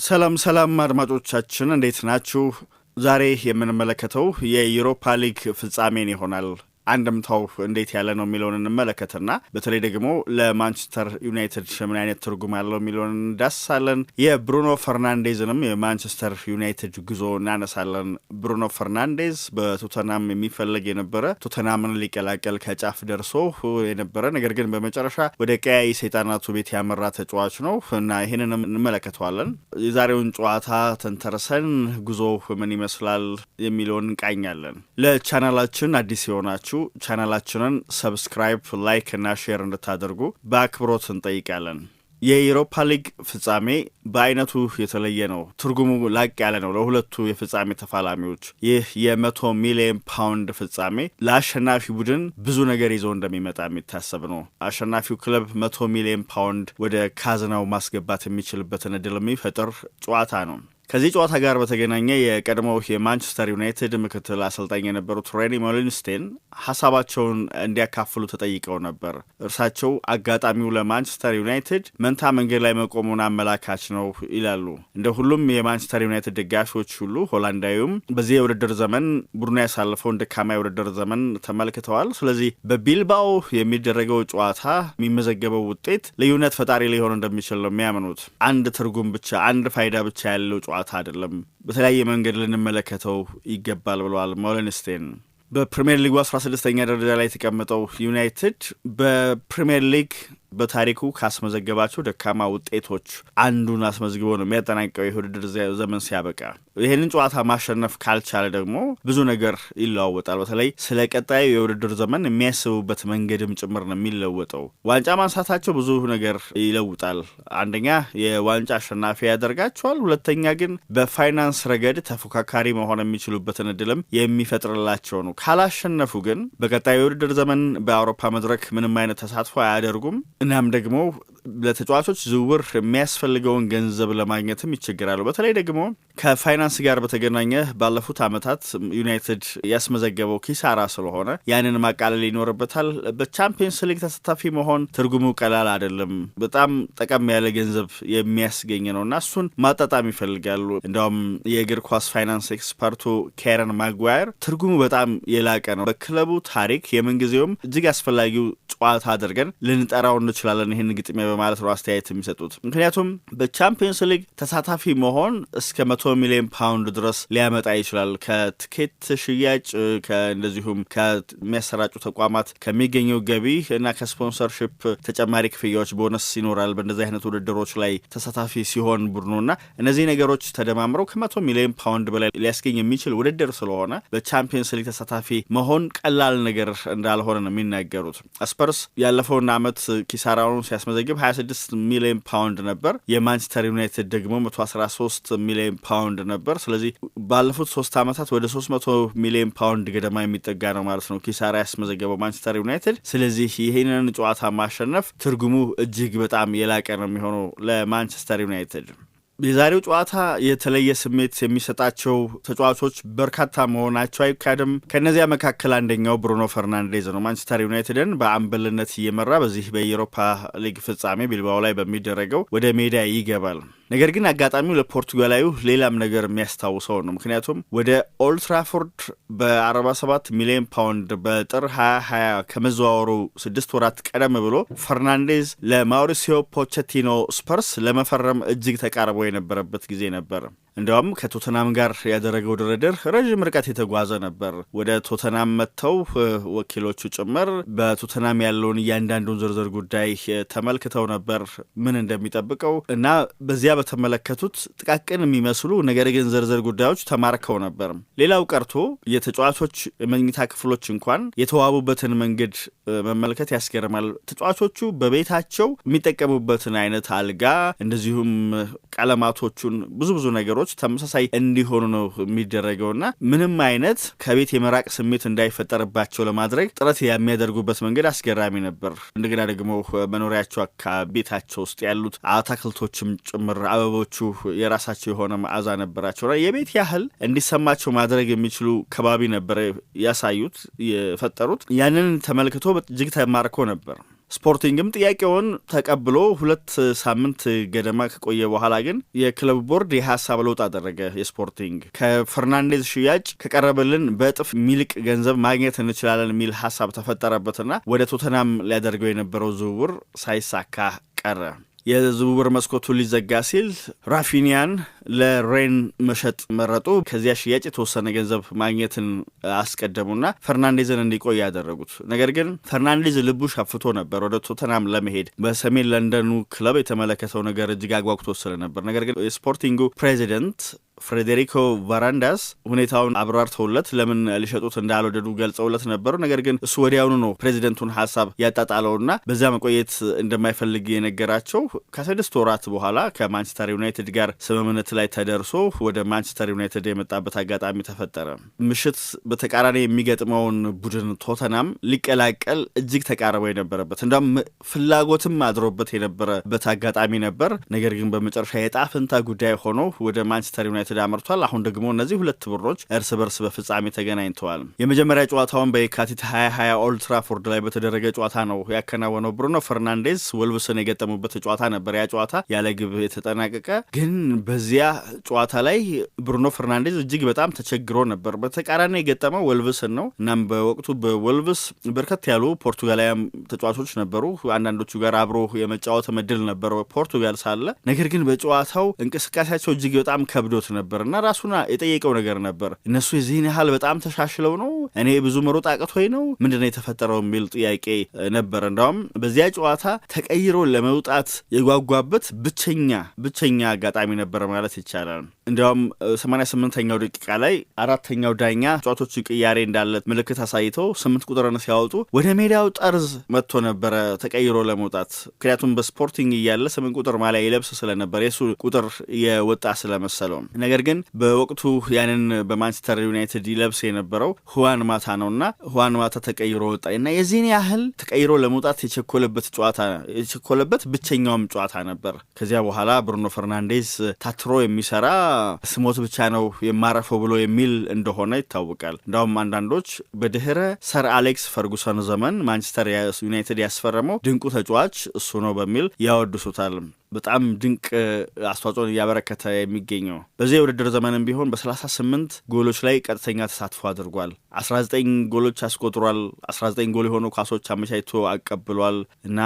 ሰላም ሰላም አድማጮቻችን እንዴት ናችሁ? ዛሬ የምንመለከተው የዩሮፓ ሊግ ፍጻሜን ይሆናል። አንድምታው እንዴት ያለ ነው የሚለውን እንመለከትና በተለይ ደግሞ ለማንቸስተር ዩናይትድ ምን አይነት ትርጉም ያለው የሚለውን እንዳስሳለን። የብሩኖ ፈርናንዴዝንም የማንቸስተር ዩናይትድ ጉዞ እናነሳለን። ብሩኖ ፈርናንዴዝ በቶተናም የሚፈለግ የነበረ ቶተናምን ሊቀላቀል ከጫፍ ደርሶ የነበረ ነገር ግን በመጨረሻ ወደ ቀያይ ሰይጣናቱ ቤት ያመራ ተጫዋች ነው እና ይህንንም እንመለከተዋለን። የዛሬውን ጨዋታ ተንተርሰን ጉዞ ምን ይመስላል የሚለውን እንቃኛለን። ለቻናላችን አዲስ የሆናችሁ ቻናላችንን ሰብስክራይብ፣ ላይክ እና ሼር እንድታደርጉ በአክብሮት እንጠይቃለን። የዩሮፓ ሊግ ፍጻሜ በአይነቱ የተለየ ነው። ትርጉሙ ላቅ ያለ ነው ለሁለቱ የፍጻሜ ተፋላሚዎች። ይህ የ100 ሚሊዮን ፓውንድ ፍጻሜ ለአሸናፊ ቡድን ብዙ ነገር ይዞ እንደሚመጣ የሚታሰብ ነው። አሸናፊው ክለብ 100 ሚሊዮን ፓውንድ ወደ ካዝናው ማስገባት የሚችልበትን እድል የሚፈጥር ጨዋታ ነው። ከዚህ ጨዋታ ጋር በተገናኘ የቀድሞው የማንቸስተር ዩናይትድ ምክትል አሰልጣኝ የነበሩት ሬኒ ሞሊንስቴን ሀሳባቸውን እንዲያካፍሉ ተጠይቀው ነበር። እርሳቸው አጋጣሚው ለማንቸስተር ዩናይትድ መንታ መንገድ ላይ መቆሙን አመላካች ነው ይላሉ። እንደ ሁሉም የማንቸስተር ዩናይትድ ደጋፊዎች ሁሉ ሆላንዳዊውም በዚህ የውድድር ዘመን ቡድኑ ያሳለፈውን ደካማ የውድድር ዘመን ተመልክተዋል። ስለዚህ በቢልባኦ የሚደረገው ጨዋታ የሚመዘገበው ውጤት ልዩነት ፈጣሪ ሊሆን እንደሚችል ነው የሚያምኑት። አንድ ትርጉም ብቻ አንድ ፋይዳ ብቻ ያለው ጨዋታ አይደለም፣ በተለያየ መንገድ ልንመለከተው ይገባል ብለዋል ሞሊንስቴን። በፕሪሚየር ሊጉ 16ኛ ደረጃ ላይ የተቀመጠው ዩናይትድ በፕሪሚየር ሊግ በታሪኩ ካስመዘገባቸው ደካማ ውጤቶች አንዱን አስመዝግቦ ነው የሚያጠናቀው የውድድር ዘመን ሲያበቃ። ይህንን ጨዋታ ማሸነፍ ካልቻለ ደግሞ ብዙ ነገር ይለዋወጣል። በተለይ ስለ ቀጣዩ የውድድር ዘመን የሚያስቡበት መንገድም ጭምር ነው የሚለወጠው። ዋንጫ ማንሳታቸው ብዙ ነገር ይለውጣል። አንደኛ የዋንጫ አሸናፊ ያደርጋቸዋል፣ ሁለተኛ ግን በፋይናንስ ረገድ ተፎካካሪ መሆን የሚችሉበትን እድልም የሚፈጥርላቸው ነው። ካላሸነፉ ግን በቀጣዩ የውድድር ዘመን በአውሮፓ መድረክ ምንም አይነት ተሳትፎ አያደርጉም። እናም ደግሞ ለተጫዋቾች ዝውውር የሚያስፈልገውን ገንዘብ ለማግኘትም ይቸግራሉ። በተለይ ደግሞ ከፋይናንስ ጋር በተገናኘ ባለፉት ዓመታት ዩናይትድ ያስመዘገበው ኪሳራ ስለሆነ ያንን ማቃለል ይኖርበታል። በቻምፒየንስ ሊግ ተሳታፊ መሆን ትርጉሙ ቀላል አይደለም። በጣም ጠቀም ያለ ገንዘብ የሚያስገኝ ነው እና እሱን ማጣጣም ይፈልጋሉ። እንዲያውም የእግር ኳስ ፋይናንስ ኤክስፐርቱ ኬረን ማጓየር ትርጉሙ በጣም የላቀ ነው፣ በክለቡ ታሪክ የምንጊዜውም እጅግ አስፈላጊው ጨዋታ አድርገን ልንጠራው እንችላለን ይህን ግጥሚያ በማለት ነው አስተያየት የሚሰጡት። ምክንያቱም በቻምፒየንስ ሊግ ተሳታፊ መሆን እስከ 100 ሚሊዮን ፓውንድ ድረስ ሊያመጣ ይችላል። ከትኬት ሽያጭ እንደዚሁም ከሚያሰራጩ ተቋማት ከሚገኘው ገቢ እና ከስፖንሰርሺፕ ተጨማሪ ክፍያዎች ቦነስ ይኖራል በእንደዚህ አይነት ውድድሮች ላይ ተሳታፊ ሲሆን ቡድኑና እነዚህ ነገሮች ተደማምረው ከ100 ሚሊዮን ፓውንድ በላይ ሊያስገኝ የሚችል ውድድር ስለሆነ በቻምፒየንስ ሊግ ተሳታፊ መሆን ቀላል ነገር እንዳልሆነ ነው የሚናገሩት። ስፐርስ ያለፈውን ዓመት ኪሳራውን ሲያስመዘግብ 26 ሚሊዮን ፓውንድ ነበር። የማንቸስተር ዩናይትድ ደግሞ 113 ሚሊዮን ፓውንድ ነበር። ስለዚህ ባለፉት 3 ዓመታት ወደ 300 ሚሊዮን ፓውንድ ገደማ የሚጠጋ ነው ማለት ነው ኪሳራ ያስመዘገበው ማንቸስተር ዩናይትድ። ስለዚህ ይህንን ጨዋታ ማሸነፍ ትርጉሙ እጅግ በጣም የላቀ ነው የሚሆነው ለማንቸስተር ዩናይትድ። የዛሬው ጨዋታ የተለየ ስሜት የሚሰጣቸው ተጫዋቾች በርካታ መሆናቸው አይካድም። ከነዚያ መካከል አንደኛው ብሩኖ ፈርናንዴዝ ነው። ማንቸስተር ዩናይትድን በአምበልነት እየመራ በዚህ በዩሮፓ ሊግ ፍጻሜ ቢልባኦ ላይ በሚደረገው ወደ ሜዳ ይገባል። ነገር ግን አጋጣሚው ለፖርቱጋላዊ ሌላም ነገር የሚያስታውሰው ነው። ምክንያቱም ወደ ኦልትራፎርድ በ47 ሚሊዮን ፓውንድ በጥር 2020 ከመዘዋወሩ 6 ወራት ቀደም ብሎ ፈርናንዴዝ ለማውሪሲዮ ፖቼቲኖ ስፐርስ ለመፈረም እጅግ ተቃርቦ የነበረበት ጊዜ ነበር። እንዲያውም ከቶተናም ጋር ያደረገው ድርድር ረዥም ርቀት የተጓዘ ነበር። ወደ ቶተናም መጥተው ወኪሎቹ ጭምር በቶተናም ያለውን እያንዳንዱን ዝርዝር ጉዳይ ተመልክተው ነበር ምን እንደሚጠብቀው እና በዚያ በተመለከቱት ጥቃቅን የሚመስሉ ነገር ግን ዝርዝር ጉዳዮች ተማርከው ነበር። ሌላው ቀርቶ የተጫዋቾች መኝታ ክፍሎች እንኳን የተዋቡበትን መንገድ መመልከት ያስገርማል። ተጫዋቾቹ በቤታቸው የሚጠቀሙበትን አይነት አልጋ እንደዚሁም ቀለማቶቹን ብዙ ነገሮች ተመሳሳይ እንዲሆኑ ነው የሚደረገውና ምንም አይነት ከቤት የመራቅ ስሜት እንዳይፈጠርባቸው ለማድረግ ጥረት የሚያደርጉበት መንገድ አስገራሚ ነበር። እንደገና ደግሞ መኖሪያቸው አካባቢ ቤታቸው ውስጥ ያሉት አትክልቶችም ጭምር አበቦቹ የራሳቸው የሆነ መዓዛ ነበራቸውና የቤት ያህል እንዲሰማቸው ማድረግ የሚችሉ ከባቢ ነበር ያሳዩት የፈጠሩት። ያንን ተመልክቶ እጅግ ተማርኮ ነበር። ስፖርቲንግም ጥያቄውን ተቀብሎ 2 ሳምንት ገደማ ከቆየ በኋላ ግን የክለብ ቦርድ የሐሳብ ለውጥ አደረገ። የስፖርቲንግ ከፈርናንዴዝ ሽያጭ ከቀረበልን በእጥፍ ሚልቅ ገንዘብ ማግኘት እንችላለን የሚል ሐሳብ ተፈጠረበትና ወደ ቶተናም ሊያደርገው የነበረው ዝውውር ሳይሳካ ቀረ። የዝውውር መስኮቱ ሊዘጋ ሲል ራፊኒያን ለሬን መሸጥ መረጡ። ከዚያ ሽያጭ የተወሰነ ገንዘብ ማግኘትን አስቀደሙና ፈርናንዴዝን እንዲቆይ ያደረጉት። ነገር ግን ፈርናንዴዝ ልቡ ሸፍቶ ነበር ወደ ቶተናም ለመሄድ። በሰሜን ለንደኑ ክለብ የተመለከተው ነገር እጅግ አጓጉቶ ስለነበር፣ ነገር ግን የስፖርቲንጉ ፕሬዚደንት ፍሬዴሪኮ ቫራንዳስ ሁኔታውን አብራርተውለት ለምን ሊሸጡት እንዳልወደዱ ገልጸውለት ነበሩ። ነገር ግን እሱ ወዲያውኑ ነው ፕሬዚደንቱን ሐሳብ ያጣጣለውና በዛ መቆየት እንደማይፈልግ የነገራቸው። ከ6 ወራት በኋላ ከማንቸስተር ዩናይትድ ጋር ስምምነት ላይ ተደርሶ ወደ ማንቸስተር ዩናይትድ የመጣበት አጋጣሚ ተፈጠረ። ምሽት በተቃራኒ የሚገጥመውን ቡድን ቶተናም ሊቀላቀል እጅግ ተቃርቦ የነበረበት እንዳውም ፍላጎትም አድሮበት የነበረበት አጋጣሚ ነበር። ነገር ግን በመጨረሻ የጣፍንታ ጉዳይ ሆኖ ወደ ማንቸስተር ዩናይትድ አመርቷል። አሁን ደግሞ እነዚህ ሁለት ቡድኖች እርስ በርስ በፍጻሜ ተገናኝተዋል። የመጀመሪያ ጨዋታውን በየካቲት 2020 ኦልድ ትራፎርድ ላይ በተደረገ ጨዋታ ነው ያከናወነው። ብሩኖ ፈርናንዴዝ ወልቭስን የገጠሙበት ጨዋታ ነበር። ያ ጨዋታ ያለ ግብ የተጠናቀቀ፣ ግን በዚያ ጨዋታ ላይ ብሩኖ ፈርናንዴዝ እጅግ በጣም ተቸግሮ ነበር። በተቃራኒ የገጠመው ወልቭስን ነው። እናም በወቅቱ በወልቭስ በርከት ያሉ ፖርቱጋላውያን ተጫዋቾች ነበሩ። አንዳንዶቹ ጋር አብሮ የመጫወት እድል ነበረው ፖርቱጋል ሳለ። ነገር ግን በጨዋታው እንቅስቃሴያቸው እጅግ በጣም ከብዶት ነበርና ራሱና የጠየቀው ነገር ነበር። እነሱ የዚህን ያህል በጣም ተሻሽለው ነው? እኔ ብዙ መሮጥ አቅቶኝ ነው? ምንድነው የተፈጠረው የሚል ጥያቄ ነበር። እንዳውም በዚያ ጨዋታ ተቀይሮ ለመውጣት የጓጓበት ብቸኛ አጋጣሚ ነበር ማለት ይቻላል። እንዲያውም 88ኛው ደቂቃ ላይ አራተኛው ዳኛ ተጫዋቾቹ ቅያሬ እንዳለ ምልክት አሳይተው 8 ቁጥርን ሲያወጡ ወደ ሜዳው ጠርዝ መጥቶ ነበረ ተቀይሮ ለመውጣት። ምክንያቱም በስፖርቲንግ እያለ 8 ቁጥር ማሊያ ይለብስ ስለነበር የሱ ቁጥር የወጣ ስለመሰለው። ነገር ግን በወቅቱ ያንን በማንቸስተር ዩናይትድ ይለብስ የነበረው ሁዋን ማታ ነውና ሁዋን ማታ ተቀይሮ ወጣ እና የዚህን ያህል ተቀይሮ ለመውጣት የቸኮለበት ብቸኛውም ጨዋታ ነበር። ከዚያ በኋላ ብሩኖ ፈርናንዴዝ ታትሮ የሚሰራ ስሞት ብቻ ነው የማረፈው ብሎ የሚል እንደሆነ ይታወቃል። እንዳውም አንዳንዶች በድህረ ሰር አሌክስ ፈርጉሰን ዘመን ማንቸስተር ዩናይትድ ያስፈረመው ድንቁ ተጫዋች እሱ ነው በሚል ያወድሱታል። በጣም ድንቅ አስተዋጽኦን እያበረከተ የሚገኘው በዚህ የውድድር ዘመንም ቢሆን በ38 ጎሎች ላይ ቀጥተኛ ተሳትፎ አድርጓል። 19 ጎሎች አስቆጥሯል። 19 ጎል የሆኑ ኳሶች አመቻችቶ አቀብሏል እና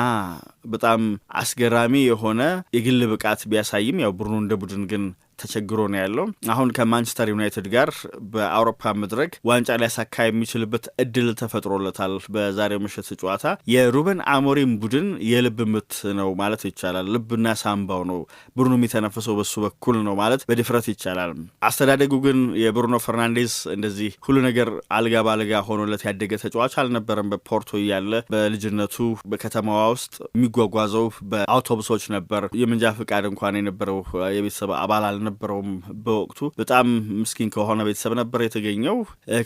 በጣም አስገራሚ የሆነ የግል ብቃት ቢያሳይም ያው ቡድኑ እንደ ቡድን ግን ተቸግሮ ነው ያለው። አሁን ከማንቸስተር ዩናይትድ ጋር በአውሮፓ መድረክ ዋንጫ ሊያሳካ የሚችልበት እድል ተፈጥሮለታል። በዛሬው ምሽት ጨዋታ የሩበን አሞሪም ቡድን የልብ ምት ነው ማለት ይቻላል። ልብና ሳምባው ነው ቡድኑ የሚተነፍሰው በሱ በኩል ነው ማለት በድፍረት ይቻላል። አስተዳደጉ ግን የብሩኖ ፈርናንዴዝ እንደዚህ ሁሉ ነገር አልጋ ባልጋ ሆኖለት ያደገ ተጫዋች አልነበረም። በፖርቶ እያለ በልጅነቱ በከተማዋ ውስጥ የሚጓጓዘው በአውቶቡሶች ነበር። የመንጃ ፍቃድ እንኳን የነበረው የቤተሰብ አባል አልነበረውም። በወቅቱ በጣም ምስኪን ከሆነ ቤተሰብ ነበር የተገኘው።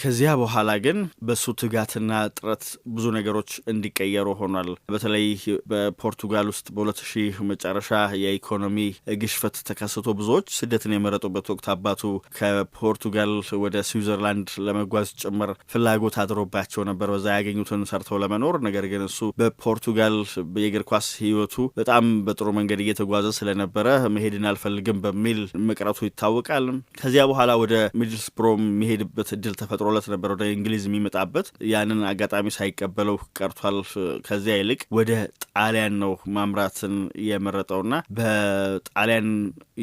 ከዚያ በኋላ ግን በሱ ትጋትና ጥረት ብዙ ነገሮች እንዲቀየሩ ሆኗል። በተለይ በፖርቱጋል ውስጥ በ2000 መጨረሻ የኢኮኖሚ ግሽፈት ተከስቶ ብዙዎች ስደትን የመረጡበት ወቅት አባቱ ከፖርቱጋል ወደ ስዊዘርላንድ ለመጓዝ ጭምር ፍላጎት አድሮባቸው ነበር በዛ ያገኙትን ሰርተው ለመኖር። ነገር ግን እሱ በፖርቱጋል የእግር ኳስ ሕይወቱ በጣም በጥሩ መንገድ እየተጓዘ ስለነበረ መሄድን አልፈልግም በሚል መቅረቱ ይታወቃል። ከዚያ በኋላ ወደ ሚድልስብሮ የሚሄድበት እድል ተፈጥሮለት ነበር፣ ወደ እንግሊዝ የሚመጣበት። ያንን አጋጣሚ ሳይቀበለው ቀርቷል። ከዚያ ይልቅ ወደ ጣሊያን ነው ማምራትን የመረጠውና በጣሊያን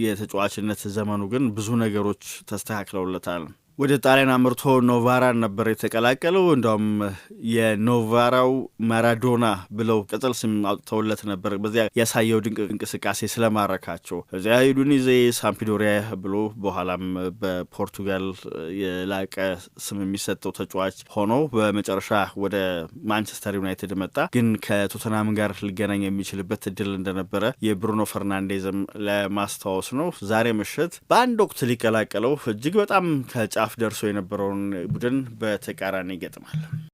የተጫዋችነት ዘመኑ ግን ብዙ ነገሮች ተስተካክለውለታል። ወደ ጣሊያን አምርቶ ኖቫራን ነበር የተቀላቀለው። እንደውም የኖቫራው ማራዶና ብለው ቅጽል ስም አውጥተውለት ነበር በዚያ ያሳየው ድንቅ እንቅስቃሴ ስለማረካቸው። እዚያ ዩዲኔዜ፣ ሳምፒዶሪያ ብሎ በኋላም በፖርቱጋል የላቀ ስም የሚሰጠው ተጫዋች ሆኖ በመጨረሻ ወደ ማንቸስተር ዩናይትድ መጣ። ግን ከቶተናም ጋር ሊገናኝ የሚችልበት እድል እንደነበረ የብሩኖ ፈርናንዴዝም ለማስታወስ ነው። ዛሬ ምሽት በአንድ ወቅት ሊቀላቀለው እጅግ በጣም ከጫፍ ደርሶ የነበረውን ቡድን በተቃራኒ ይገጥማል።